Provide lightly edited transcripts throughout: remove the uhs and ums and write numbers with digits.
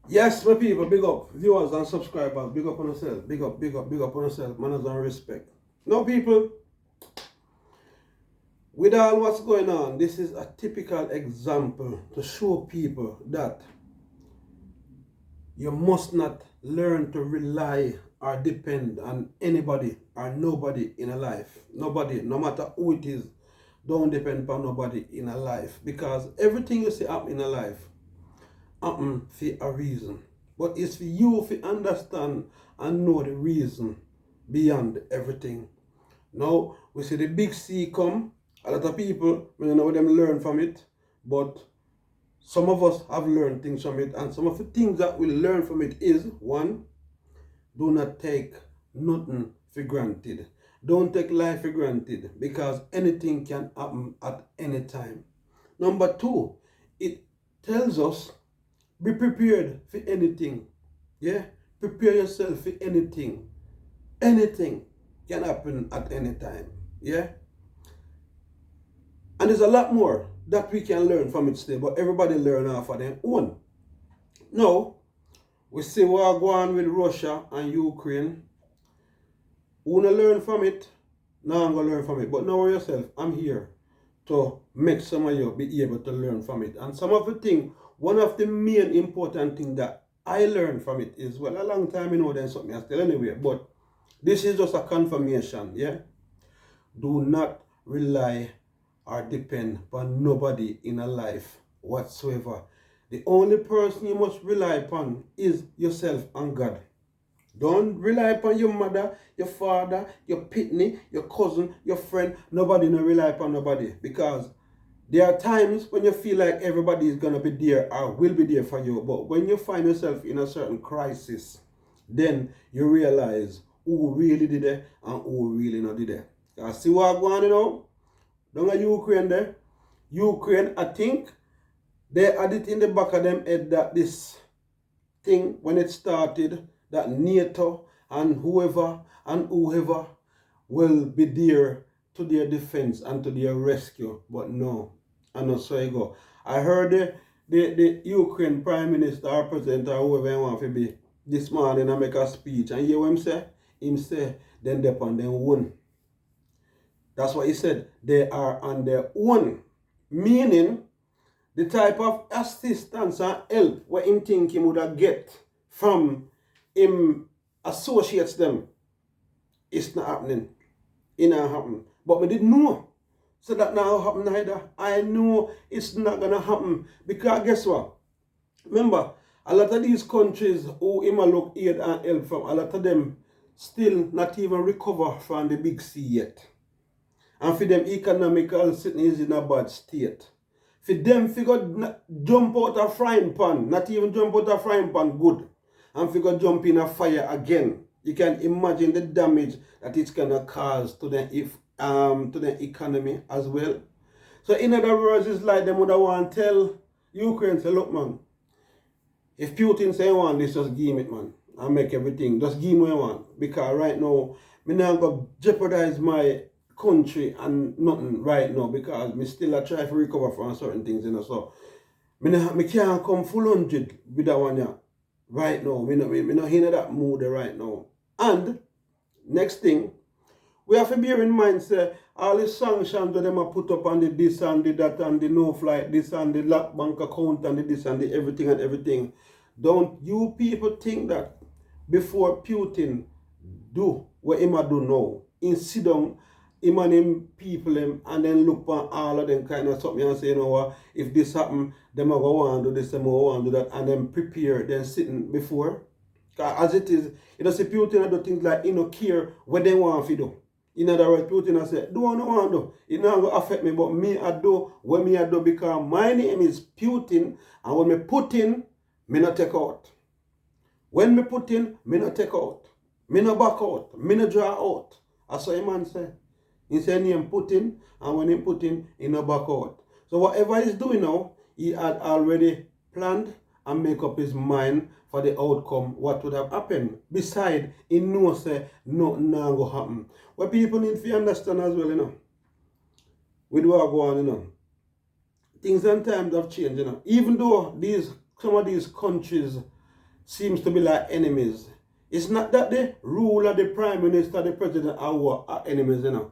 Yes, my people, big up viewers and subscribers, big up on yourself, big up on yourself, manners and respect. Now, people, with all what's going on, this is a typical example to show people that you must not learn to rely or depend on anybody or nobody in a life. Nobody, no matter who it is, don't depend on nobody in a life, because everything you see happen in a life happen for a reason. But it's for you to understand and know the reason beyond everything. Now, we see the big sea come. A lot of people, we don't know them learn from it. But some of us have learned things from it. And some of the things that we learn from it is, one, do not take nothing for granted. Don't take life for granted, because anything can happen at any time. Number two, it tells us be prepared for anything. Yeah? Prepare yourself for anything. Anything can happen at any time. Yeah? And there's a lot more that we can learn from it still, but everybody learn off of their own. Now, we see what going on with Russia and Ukraine. Who wanna learn from it? Now I'm gonna learn from it. But know yourself, I'm here to make some of you be able to learn from it. And some of the thing, one of the main important thing that I learned from it is, well, a long time there's something I still anyway, but this is just a confirmation, yeah? Do not rely or depend upon nobody in a life whatsoever. The only person you must rely upon is yourself and God. Don't rely upon your mother, your father, your pitney, your cousin, your friend. Nobody, no rely upon nobody, because there are times when you feel like everybody is going to be there or will be there for you. But when you find yourself in a certain crisis, then you realize who really did it and who really not did it. You see what going on now? Down at Ukraine there. Ukraine, I think they had it in the back of them head that this thing, when it started, that NATO and whoever will be there to their defense and to their rescue. But no, and not so you go. I heard the Ukraine Prime Minister or President or whoever he want to be this morning and make a speech. And you hear what him say? Him say, then they on their own. That's what he said. They are on their own. Meaning, the type of assistance and help what him think him would have get from him associates them, it's not happening. It not happen. But we didn't know. So that now happen either. I know it's not gonna happen. Because guess what? Remember, a lot of these countries who him look aid and help from, a lot of them still not even recover from the big sea yet. And for them economical sitting is in a bad state. For them figure jump out a frying pan, not even jump out a frying pan good, and figure jump in a fire again. You can imagine the damage that it's gonna cause to the economy as well. So in other words, it's like them would want to tell Ukraine, say, look man, if Putin say want this, just give it man, and make everything, just give me what I want. Because right now, me not gonna jeopardize my country and nothing right now, because me still a try to recover from certain things, you know. So me can't come full 100 with that one yeah, right now. Me not in that mood right now. And next thing, we have to bear in mind, say, all the sanctions that them are put up on the this and the that and the no flight, this and the lock bank account and the this and the everything and everything. Don't you people think that before Putin do what him a do now, in sit down, him and him people him, and then look for all of them kind of something and say, you know what, if this happen, them are going to do this, them are going to do that, and then prepare, then sitting before. As it is, you know, see Putin do things like, you know, care what they want to do. In other words, Putin has said, do what I want to do. It not going to affect me, but me I do what me I do, because my name is Putin, and when me put in, me not take out. When me put in, me not take out. Me no back out. Me no draw out. That's what a man say. He say name Putin, and when he put in, he no back out. So whatever he's doing now, he had already planned and make up his mind for the outcome, what would have happened. Besides, he knows say nothing now go happen. What people need to understand as well, you know, with what go on, you know. Things and times have changed, you know. Even though some of these countries seems to be like enemies. It's not that the ruler, the prime minister, the president are enemies, you know.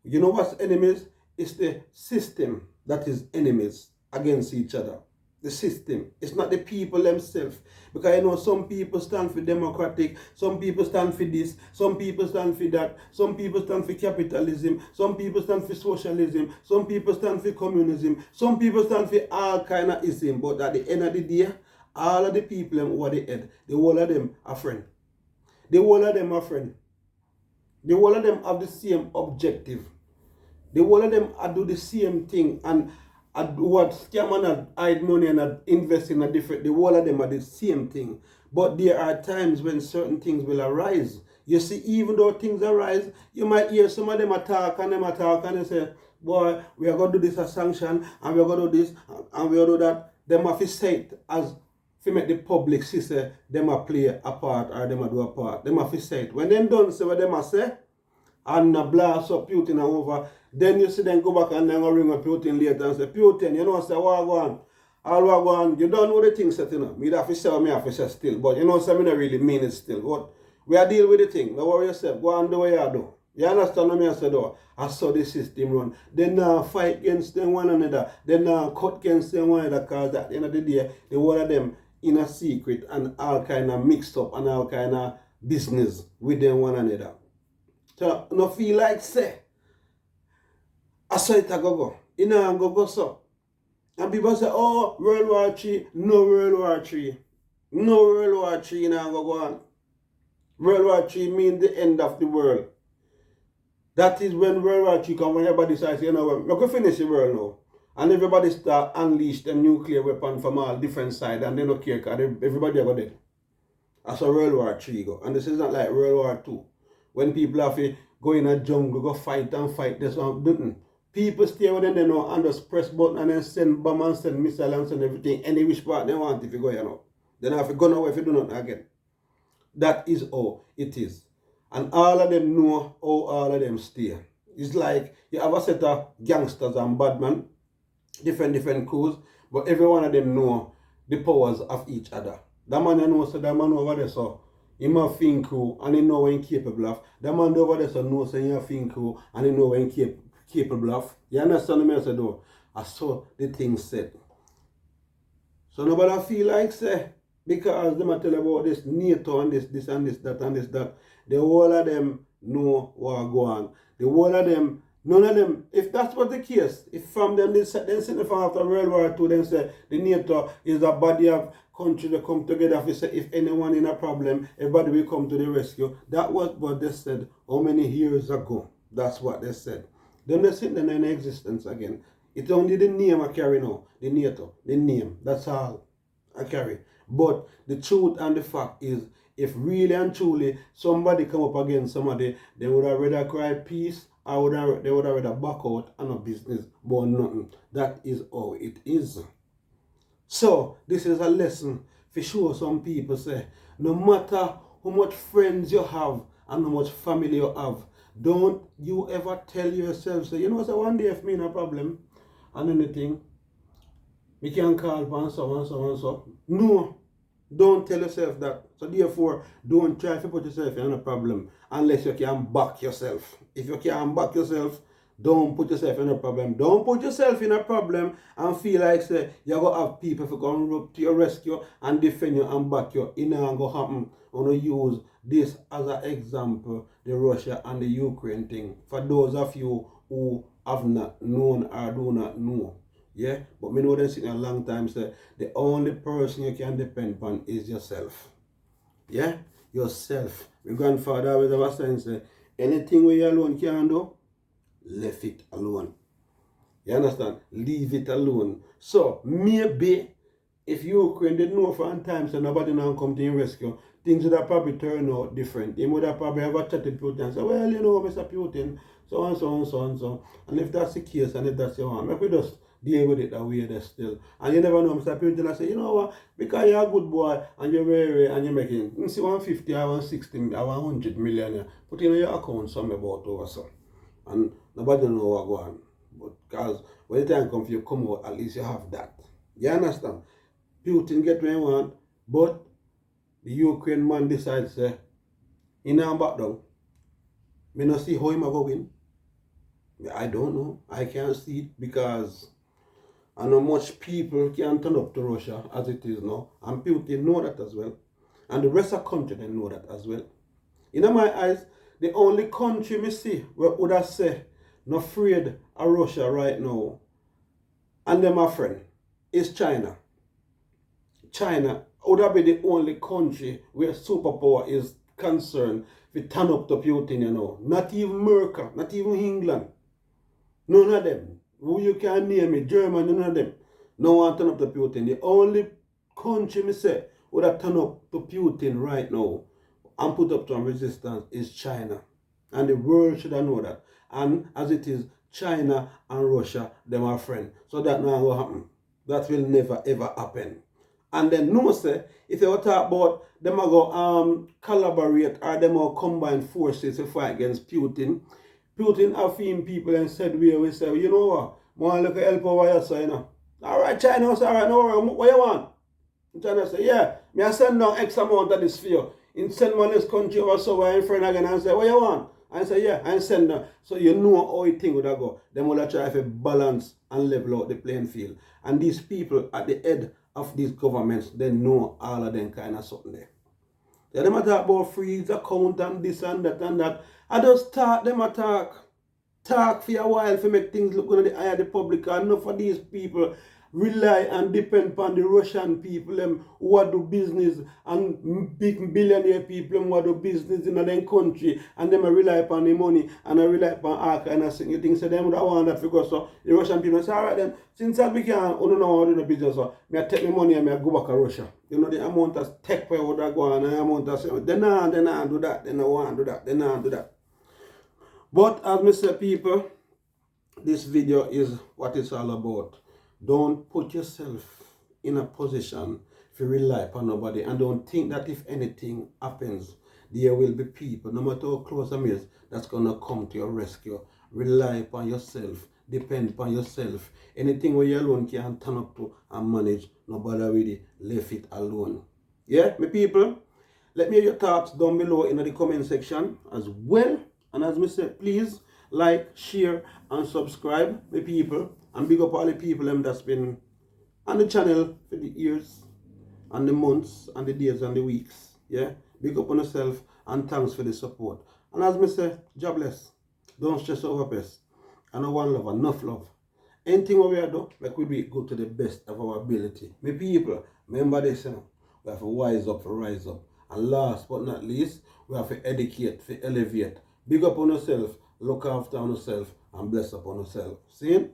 You know what's enemies? It's the system that is enemies against each other. The system. It's not the people themselves. Because you know some people stand for democratic, some people stand for this, some people stand for that, some people stand for capitalism, some people stand for socialism, some people stand for communism, some people stand for all kind of ism. But at the end of the day, all of the people who are the head, the whole of them are friend. The whole of them are friend. The whole of them have the same objective. The whole of them do the same thing and what scam and hide money and invest in a different, the whole of them are the same thing. But there are times when certain things will arise. You see, even though things arise, you might hear some of them attack and they say, boy, we are going to do this as sanction and we are going to do this and we are going to do that. Them have to say it as to make the public see say them a play a part or them a do a part. Them have to say it. When them done say what them a say and blast up Putin and over, then you see them go back and then go ring up Putin later and say, Putin, you know, say, what go on? All what go on? You don't know the thing set, you know. Me have to say what me have to say still. But you know, so me don't really mean it still. But we are deal with the thing. Don't worry yourself. Go on do what you do. You understand what me I say though? I saw the system run. They now fight against them one another. They now cut against them one another because at the end of the day, the one of them in a secret and all kind of mixed up and all kind of business with them one another. So, I don't feel like say, I saw it a go. You know, go so. And people say, oh, World War III. No World War III. No World War III, you know, go on. World War III means the end of the world. That is when World War III comes, when everybody says, you know, we're going to finish the world now. And everybody start unleash the nuclear weapon from all different sides and they don't care because everybody are dead. That's how World War III go. And this is not like World War II. When people have to go in a jungle, go fight and fight, this one. People stay with them, they know, and just press button and then send bomb and send missile and send everything, any which part they want if you go, you know. Then have to go now if you do nothing again. That is how it is. And all of them know how all of them stay. It's like you have a set of gangsters and badmen, different crews, but every one of them know the powers of each other. That man you know, so that man over there, so he have fin crew and he know when he capable of. That man over there, so knows so he have fin crew and he know when he capable of. You understand me? I said, though, I saw the thing said. So nobody feel like say, because them tell about this NATO and this and this, that and this, that. The whole of them know what go on. The whole of them, none of them, if that's what the case, if from them they sit from after World War II, then say the NATO is a body of country that come together if say if anyone in a problem, everybody will come to the rescue. That was what they said how many years ago. That's what they said. Then they sit there in existence again. It's only the name I carry now. The NATO, the name. That's all I carry. But the truth and the fact is, if really and truly somebody come up against somebody, they would have rather cried peace or they would have rather back out and no business but nothing. That is how it is. So, this is a lesson for sure some people say, no matter how much friends you have and how much family you have, don't you ever tell yourself, say, you know, so one day if me no problem and anything, we can call upon so and so and so. No, don't tell yourself that. So therefore, don't try to put yourself in a problem unless you can back yourself. If you can't back yourself, don't put yourself in a problem. Don't put yourself in a problem and feel like say you're going to have people who come up to your rescue and defend you and back you. It ain't going to happen. I'm going to use this as an example, the Russia and the Ukraine thing. For those of you who have not known or do not know. Yeah, but me know them sitting a long time say the only person you can depend upon is yourself. Yeah, yourself. My grandfather always have a saying say anything where you alone can do, left it alone. You understand? Leave it alone. So maybe if Ukraine didn't know for a time so nobody now come to your rescue, things would have probably turned out different. They would have probably have a chat to Putin and say, well, you know, Mr. Putin, so and so and so and so. And if that's the case and if that's your one, maybe just deal with it that way there still. And you never know, Mr. Putin, I say, you know what, because you're a good boy and you're very, and you're making, you see 150 or 160 or 100 million, put in your account something about over so. And nobody know what go on. But because when the time comes, you come out, at least you have that. You understand? Putin get what you want, but the Ukraine man decides to in and back down, me not see how him a go win. I don't know. I can't see it because I know much people can turn up to Russia as it is now. And Putin know that as well. And the rest of the country they know that as well. In my eyes, the only country me see where would I say not afraid of Russia right now, and them my friend, is China. China would have be the only country where superpower is concerned with turn up to Putin, you know. Not even America, not even England. None of them. Who you can name it, Germany, none of them. No one turn up to Putin. The only country me say would have turn up to Putin right now and put up some resistance is China. And the world should have know that. And as it is, China and Russia, them are friends. So that not going to happen. That will never ever happen. And then no say, if you talk about them are go collaborate or them are combine forces to fight against Putin, Putin have seen people and said we say, you know what, want to look at help over your side, you know. Alright, China say, alright, no worry, what you want? China say, yeah, me I send down X amount of this for you. In send one this country over so I friend again and say, what you want? I say, yeah, I send them. So you know how it thing would go. Them will try to balance and level out the playing field. And these people at the head of these governments, they know all of them kind of something there. They them talk about freeze account and this and that and that. I just talk them talk for a while to make things look good in the eye of the public. And enough of these people rely and depend upon the Russian people who do business and big billionaire people who do business in their country, and them rely upon the money and I rely upon all kind of things. You think so them would want that figure, so the Russian people say, alright then, since that we can I don't know how to do the business, so me I take my money and I go back to Russia. You know the amount of tech where would I go on and the amount of they not do that, they not want to do that, they not do that. But as I say people, this video is what it's all about. Don't put yourself in a position to rely upon nobody, and don't think that if anything happens, there will be people, no matter how close them is, that's going to come to your rescue. Rely upon yourself. Depend upon yourself. Anything where you alone can turn up to and manage, nobody really leave it alone. Yeah, my people? Let me hear your thoughts down below in the comment section as well. And as I said, please like, share, and subscribe, my people. And big up all the people that's been on the channel for the years, and the months, and the days, and the weeks. Yeah? Big up on yourself, and thanks for the support. And as I say, God bless. Don't stress over best. And I want love, enough love. Anything we do, like we do it good to the best of our ability. My people, remember this, you know, we have to wise up, rise up. And last but not least, we have to educate, to elevate. Big up on yourself, look after on yourself, and bless up on yourself. See?